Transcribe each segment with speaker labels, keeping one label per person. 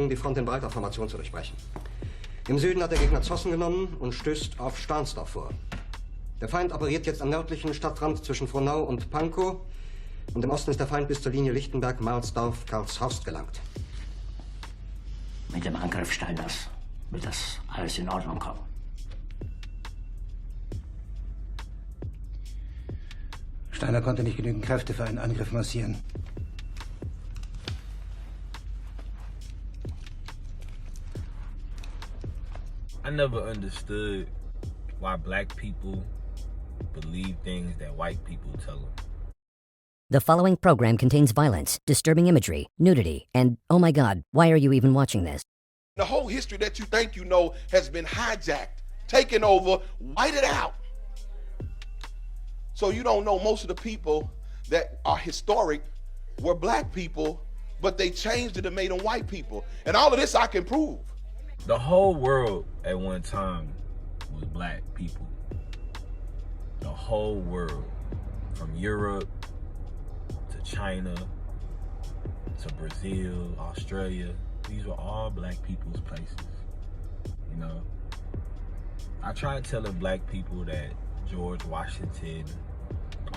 Speaker 1: die Front in breiter Formation zu durchbrechen. Im Süden hat der Gegner Zossen genommen und stößt auf Stahnsdorf vor. Der Feind operiert jetzt am nördlichen Stadtrand zwischen Frohnau und Pankow und im Osten ist der Feind bis zur Linie Lichtenberg-Marsdorf-Karlshorst gelangt.
Speaker 2: Mit dem Angriff Steiners wird das alles in Ordnung kommen.
Speaker 3: Steiner konnte nicht genügend Kräfte für einen Angriff massieren.
Speaker 4: I never understood why black people believe things that white people tell them.
Speaker 5: The following program contains violence, disturbing imagery, nudity, and, oh my God, why are you even watching this?
Speaker 6: The whole history that you think you know has been hijacked, taken over, whited out. So you don't know most of the people that are historic were black people, but they changed it and made them white people. And all of this I can prove.
Speaker 4: The whole world at one time was black people. The whole world, from Europe to China to Brazil, Australia, these were all black people's places, you know. I tried telling black people that George Washington,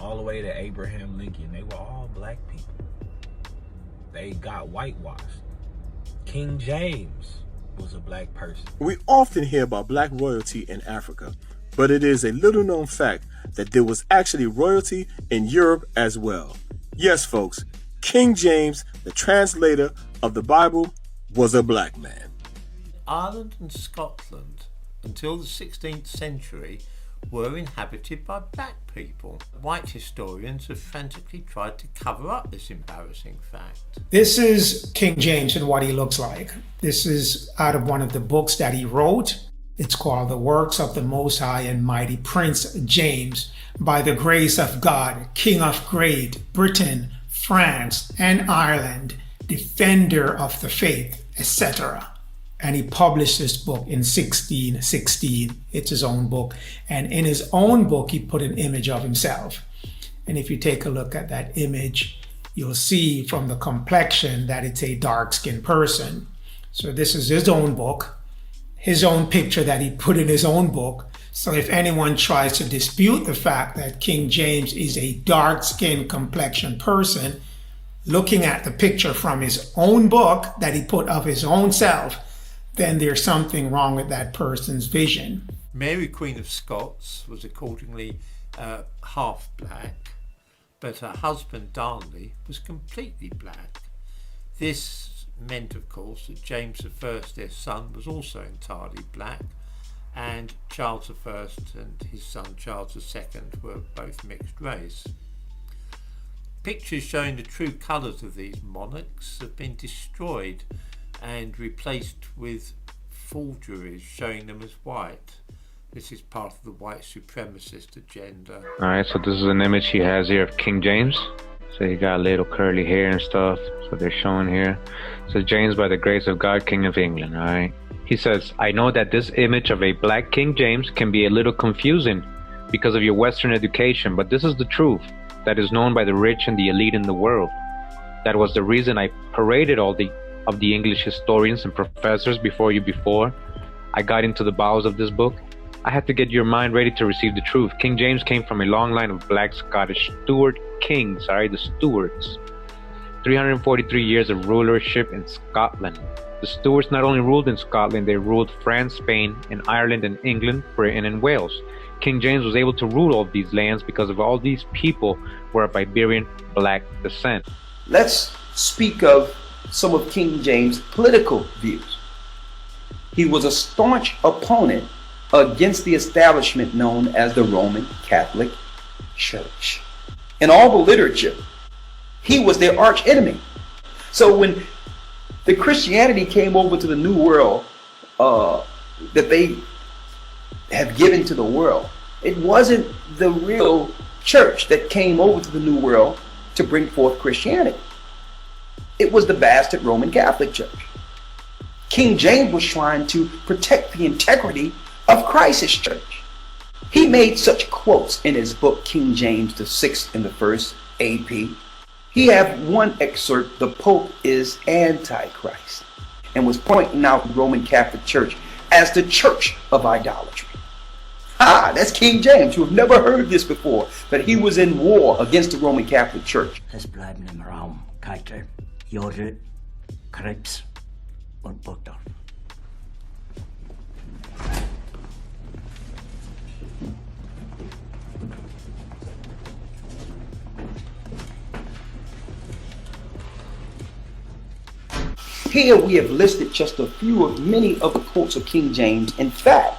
Speaker 4: all the way to Abraham Lincoln, they were all black people. They got whitewashed. King James was a black person.
Speaker 7: We often hear about black royalty in Africa, but it is a little known fact that there was actually royalty in Europe as well. Yes, folks, King James, the translator of the Bible, was a black man.
Speaker 8: Ireland and Scotland, until the 16th century, were inhabited by black people. White historians have frantically tried to cover up this embarrassing fact.
Speaker 9: This is King James and what he looks like. This is out of one of the books that he wrote. It's called The Works of the Most High and Mighty Prince James, by the grace of God, King of Great Britain, France, and Ireland, defender of the faith, etc. And he published this book in 1616. It's his own book. And in his own book, he put an image of himself. And if you take a look at that image, you'll see from the complexion that it's a dark-skinned person. So this is his own book, his own picture that he put in his own book. So if anyone tries to dispute the fact that King James is a dark-skinned complexion person, looking at the picture from his own book that he put of his own self, then there's something wrong with that person's vision.
Speaker 8: Mary, Queen of Scots, was accordingly half black, but her husband Darnley was completely black. This meant, of course, that James I, their son, was also entirely black, and Charles I and his son Charles II were both mixed race. Pictures showing the true colours of these monarchs have been destroyed and replaced with forgeries showing them as white. This is part of the white supremacist agenda.
Speaker 10: Alright, so this is an image he has here of King James. So he got little curly hair and stuff, so they're showing here. So James, by the grace of God, King of England, alright? He says, I know that this image of a black King James can be a little confusing because of your Western education, but this is the truth that is known by the rich and the elite in the world. That was the reason I paraded all of the English historians and professors before I got into the bowels of this book. I had to get your mind ready to receive the truth. King James came from a long line of black Scottish Stuart kings, the Stuarts. 343 years of rulership in Scotland. The Stuarts not only ruled in Scotland, they ruled France, Spain, and Ireland and England, Britain, and Wales. King James was able to rule all of these lands because of all these people were of Iberian black descent.
Speaker 11: Let's speak of some of King James' political views. He was a staunch opponent against the establishment known as the Roman Catholic Church. In all the literature, he was their arch enemy. So when the Christianity came over to the New World that they have given to the world, it wasn't the real church that came over to the New World to bring forth Christianity. It was the bastard Roman Catholic Church. King James was trying to protect the integrity of Christ's church. He made such quotes in his book, King James the Sixth and the First AP. He have one excerpt, the Pope is Antichrist. and was pointing out the Roman Catholic Church as the church of idolatry. That's King James. You have never heard this before, that he was in war against the Roman Catholic Church.
Speaker 2: Es bleiben im Raum Keitel, Jode, Krebs und Butter.
Speaker 11: Here we have listed just a few of many of the quotes of King James. In fact,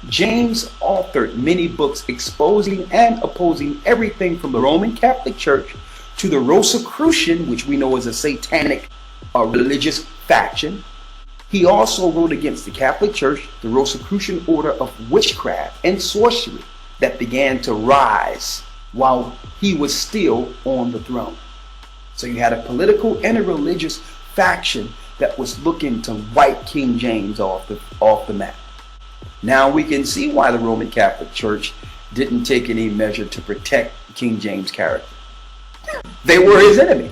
Speaker 11: James authored many books exposing and opposing everything from the Roman Catholic Church to the Rosicrucian, which we know is a satanic religious faction. He also wrote against the Catholic Church, the Rosicrucian order of witchcraft and sorcery that began to rise while he was still on the throne. So you had a political and a religious faction that was looking to wipe King James off the map. Now we can see why the Roman Catholic Church didn't take any measure to protect King James' character. They were his enemy.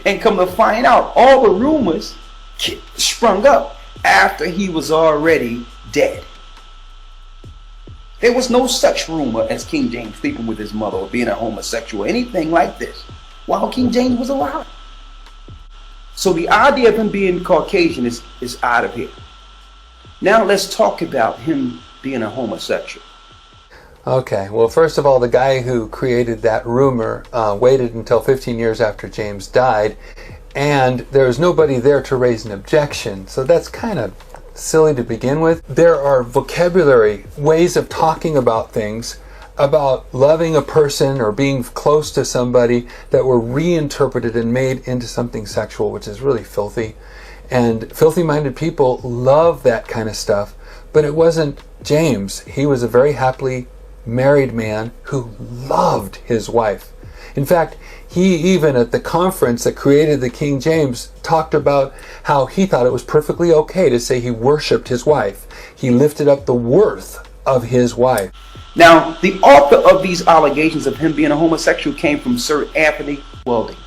Speaker 11: And come to find out, all the rumors sprung up after he was already dead. There was no such rumor as King James sleeping with his mother or being a homosexual or anything like this while King James was alive. So the idea of him being Caucasian is out of here. Now let's talk about him being a homosexual.
Speaker 12: Okay, well, first of all, the guy who created that rumor waited until 15 years after James died, and there was nobody there to raise an objection, so that's kind of silly to begin with. There are vocabulary, ways of talking about things, about loving a person or being close to somebody that were reinterpreted and made into something sexual, which is really filthy. And filthy-minded people love that kind of stuff, but it wasn't James. He was a very happily married man who loved his wife. In fact, he even at the conference that created the King James talked about how he thought it was perfectly okay to say he worshipped his wife. He lifted up the worth of his wife.
Speaker 11: Now, the author of these allegations of him being a homosexual came from Sir Anthony Welding.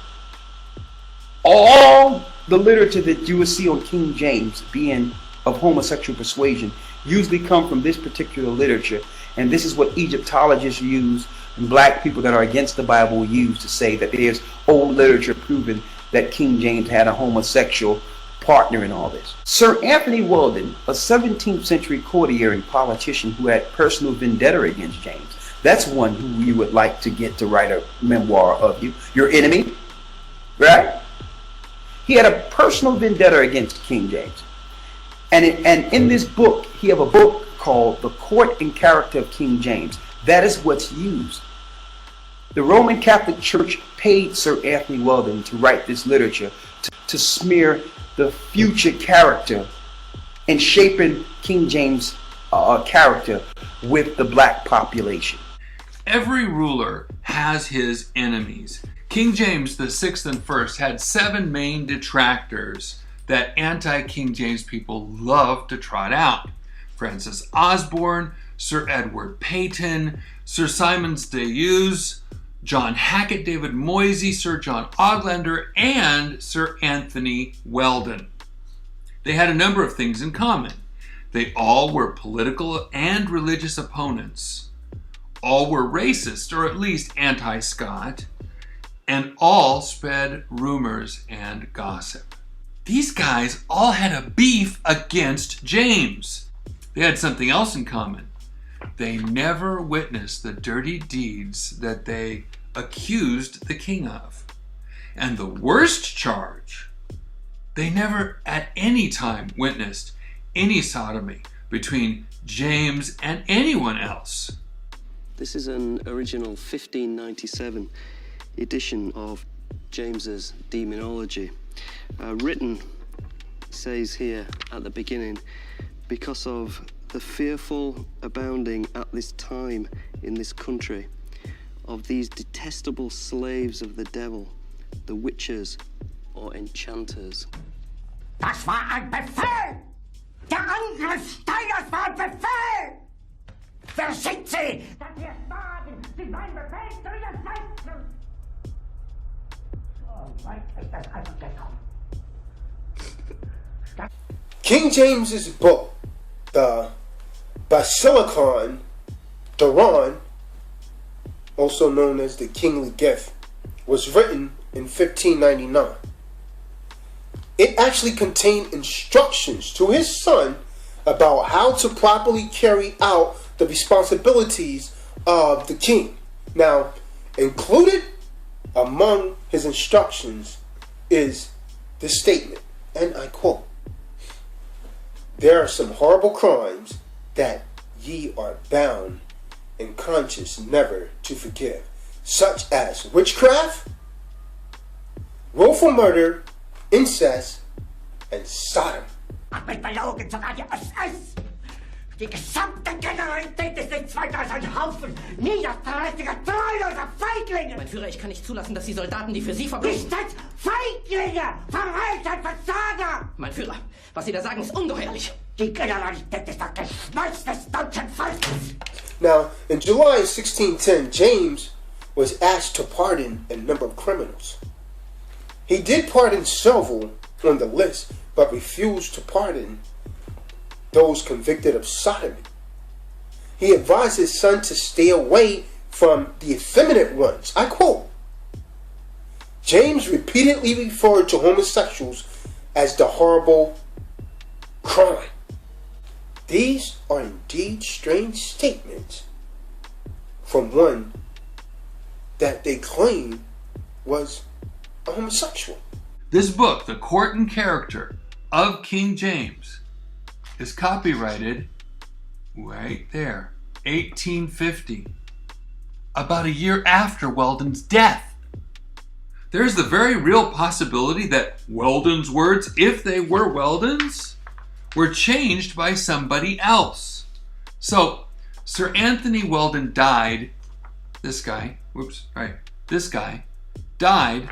Speaker 11: All the literature that you will see on King James being of homosexual persuasion usually come from this particular literature, and this is what Egyptologists use and black people that are against the Bible use to say that there's old literature proving that King James had a homosexual partner in all this. Sir Anthony Weldon, a 17th century courtier and politician who had personal vendetta against James. That's one who you would like to get to write a memoir of you. Your enemy, right? He had a personal vendetta against King James. And in this book, he have a book called The Court and Character of King James. That is what's used. The Roman Catholic Church paid Sir Anthony Weldon to write this literature to smear the future character and shaping King James' character with the black population.
Speaker 13: Every ruler has his enemies. King James the Sixth and First had 7 main detractors that anti-King James people loved to trot out. Francis Osborne, Sir Edward Peyton, Sir Simons de Hughes, John Hackett, David Moisey, Sir John Oglander, and Sir Anthony Weldon. They had a number of things in common. They all were political and religious opponents. All were racist, or at least anti-Scot, and all spread rumors and gossip. These guys all had a beef against James. They had something else in common. They never witnessed the dirty deeds that they accused the king of. And the worst charge, they never at any time witnessed any sodomy between James and anyone else.
Speaker 14: This is an original 1597 edition of James's Demonology. Written, says here at the beginning, because of the fearful abounding at this time in this country of these detestable slaves of the devil, the witches or enchanters.
Speaker 2: Das war ein Befehl! Der Angriff Steiners war ein Befehl! Wer schickt Sie? Dass wir sagen, Sie seien Befehl zu widersetzen! So weit ist das also gekommen.
Speaker 15: King James's book, the Basilicon Duran, also known as the Kingly Gift, was written in 1599. It actually contained instructions to his son about how to properly carry out the responsibilities of the king. Now, included among his instructions is this statement, and I quote, "There are some horrible crimes that ye are bound in conscience never to forgive, such as witchcraft, willful murder, incest, and Sodom."
Speaker 2: Mit Verlogen sogar die SS. Die gesamte Generalität ist nichts weiter als ein Haufen niederträchtiger, treuloser Feiglinge.
Speaker 16: Mein Führer, ich kann nicht zulassen, dass die Soldaten, die für Sie verbringen...
Speaker 2: Nicht als Feiglinge, Verräter, Versager.
Speaker 16: Mein Führer, was Sie da sagen, ist ungeheuerlich.
Speaker 2: Die Generalität ist das Geschmeiß des deutschen Volkes.
Speaker 15: Now, in July 1610, James was asked to pardon a number of criminals. He did pardon several on the list, but refused to pardon those convicted of sodomy. He advised his son to stay away from the effeminate ones. I quote, "James repeatedly referred to homosexuals as the horrible crime." These are indeed strange statements from one that they claim was a homosexual.
Speaker 13: This book, The Court and Character of King James, is copyrighted right there, 1850, about a year after Weldon's death. There's the very real possibility that Weldon's words, if they were Weldon's, were changed by somebody else. So, Sir Anthony Weldon died, this guy died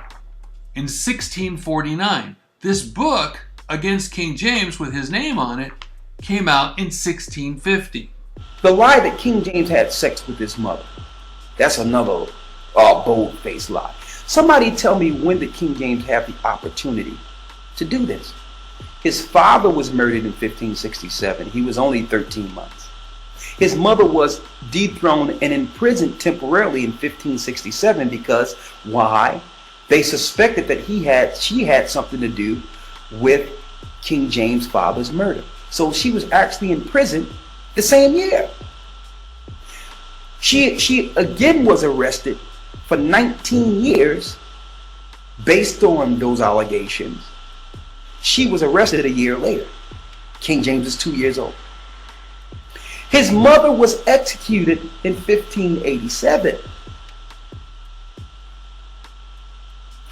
Speaker 13: in 1649. This book, Against King James, with his name on it, came out in 1650.
Speaker 11: The lie that King James had sex with his mother, that's another bold-faced lie. Somebody tell me, when did King James have the opportunity to do this? His father was murdered in 1567. He was only 13 months. His mother was dethroned and imprisoned temporarily in 1567 because, why? They suspected that she had something to do with King James' father's murder. So she was actually in prison the same year. She again was arrested for 19 years based on those allegations. She was arrested a year later. King James is 2 years old. His mother was executed in 1587.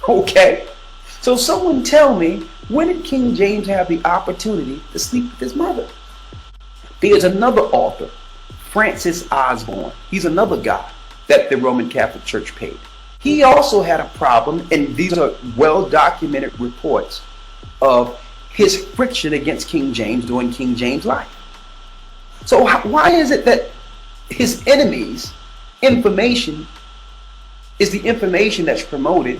Speaker 11: Okay, so someone tell me, when did King James have the opportunity to sleep with his mother? There's another author, Francis Osborne. He's another guy that the Roman Catholic Church paid. He also had a problem, and these are well-documented reports of his friction against King James during King James' life. So why is it that his enemies' information is the information that's promoted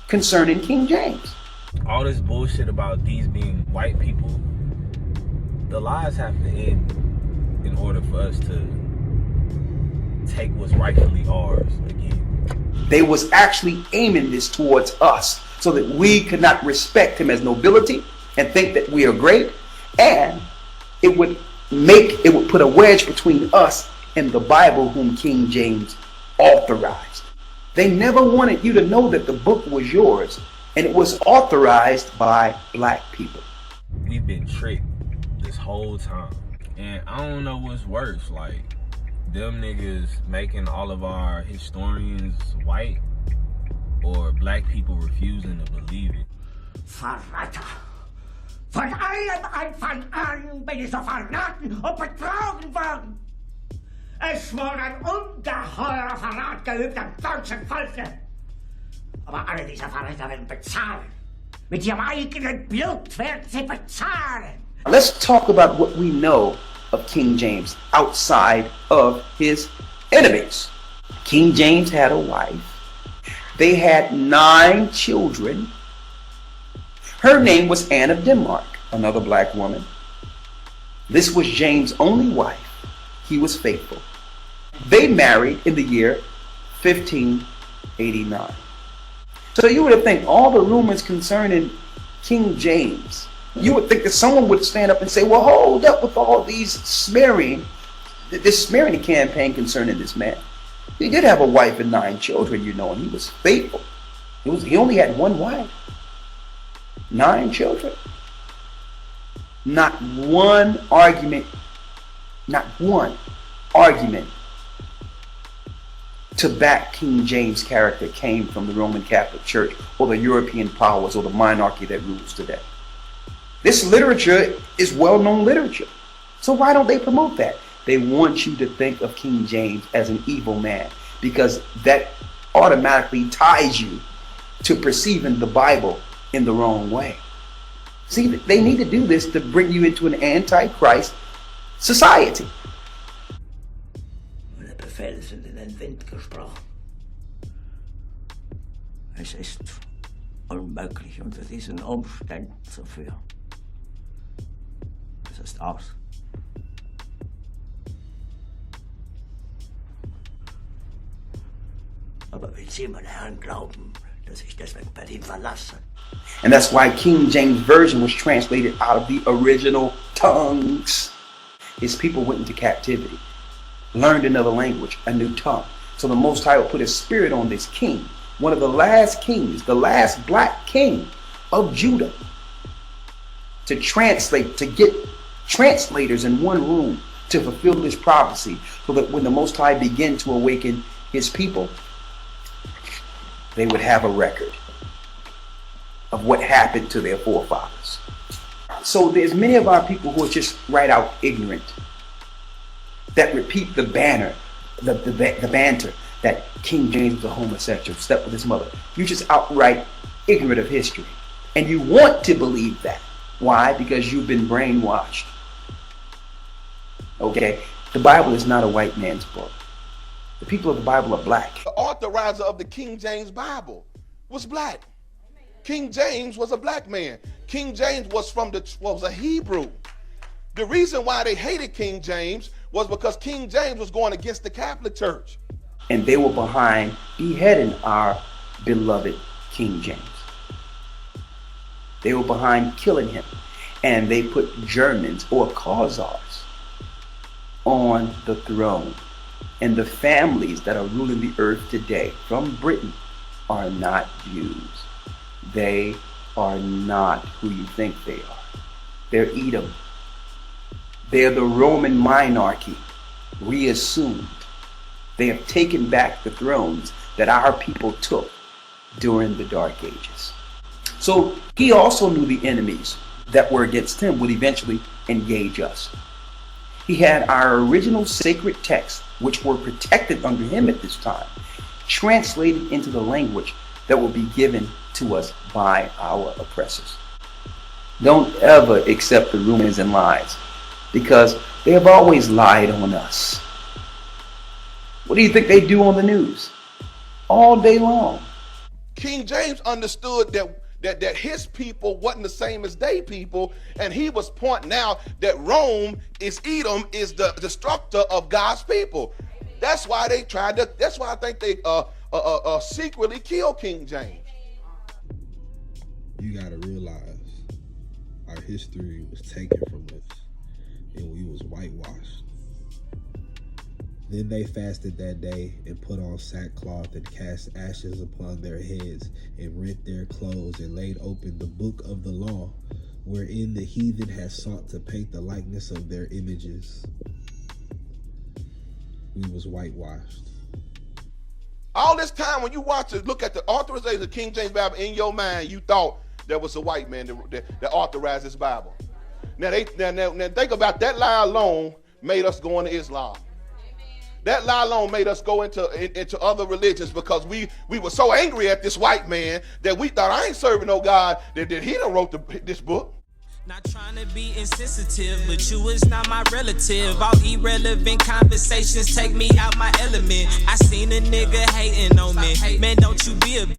Speaker 11: concerning King James?
Speaker 4: All this bullshit about these being white people, the lies have to end in order for us to take what's rightfully ours again.
Speaker 11: They was actually aiming this towards us so that we could not respect him as nobility and think that we are great, and it would put a wedge between us and the Bible, whom King James authorized. They never wanted you to know that the book was yours, and it was authorized by black people.
Speaker 4: We've been tricked this whole time, and I don't know what's worse, like them niggas making all of our historians white, or black people refusing to believe it.
Speaker 2: Verräter! Von allem Anfang an bin ich so verraten und betrogen worden. Es wurde ein ungeheurer Verrat geübt am deutschen Volke. Aber alle diese Verräter werden bezahlen. Mit ihrem eigenen Blut werden sie bezahlen.
Speaker 11: Let's talk about what we know of King James outside of his enemies. King James had a wife. They had 9 children. Her name was Anne of Denmark. another black woman. This was James' only wife. He was faithful. They married in the year 1589. So you would think all the rumors concerning King James, you would think that someone would stand up and say, well, hold up with all these smearing, this smearing campaign concerning this man. He did have a wife and 9 children, you know, and he was faithful. He only had one wife, 9 children. Not one argument to back King James' character came from the Roman Catholic Church or the European powers or the monarchy that rules today. This literature is well-known literature. So why don't they promote that? They want you to think of King James as an evil man, because that automatically ties you to perceiving the Bible in the wrong way. See, they need to do this to bring you into an anti-Christ society.
Speaker 2: Meine Befehle sind in den Wind gesprochen. Es ist unmöglich, unter diesen Umständen zu führen. Es ist aus. Aber will Sie, meine Herren, glauben, dass ich deswegen Berlin verlasse?
Speaker 11: And that's why King James Version was translated out of the original tongues. His people went into captivity, learned another language, a new tongue. So the Most High will put his spirit on this king, one of the last kings, the last black king of Judah, to translate, to get translators in one room to fulfill this prophecy, so that when the Most High began to awaken his people, they would have a record of what happened to their forefathers. So there's many of our people who are just right out ignorant, that repeat the banner, the banter that King James was a homosexual, slept with his mother. You're just outright ignorant of history. And you want to believe that. Why? Because you've been brainwashed. Okay? The Bible is not a white man's book. The people of the Bible are black.
Speaker 6: The authorizer of the King James Bible was black. King James was a black man. King James was a Hebrew. The reason why they hated King James was because King James was going against the Catholic Church.
Speaker 11: And they were behind beheading our beloved King James. They were behind killing him. And they put Germans or Khazars on the throne. And the families that are ruling the earth today from Britain are not Jews. They are not who you think they are. They're Edom. They're the Roman monarchy reassumed. They have taken back the thrones that our people took during the Dark Ages. So he also knew the enemies that were against him would eventually engage us. He had our original sacred texts, which were protected under him at this time, translated into the language that will be given to us by our oppressors. Don't ever accept the rumors and lies, because they have always lied on us. What do you think they do on the news? All day long.
Speaker 6: King James understood that his people wasn't the same as they people, and he was pointing out that Rome is Edom, is the destructor of God's people. That's why they tried to, that's why I think they secretly killed King James.
Speaker 17: You gotta realize our history was taken from us and we was whitewashed. Then they fasted that day and put on sackcloth and cast ashes upon their heads and rent their clothes and laid open the book of the law, wherein the heathen had sought to paint the likeness of their images. We was whitewashed.
Speaker 6: All this time when you watch it, look at the authorization of King James Bible, in your mind you thought there was a white man that authorized this Bible. Now think about that lie alone made us go into Islam. That lie alone made us go into other religions, because we were so angry at this white man that we thought, I ain't serving no God, that he done wrote this book.
Speaker 18: Not trying to be insensitive, but you is not my relative. All irrelevant conversations take me out my element. I seen a nigga hating on me. Man, don't you be a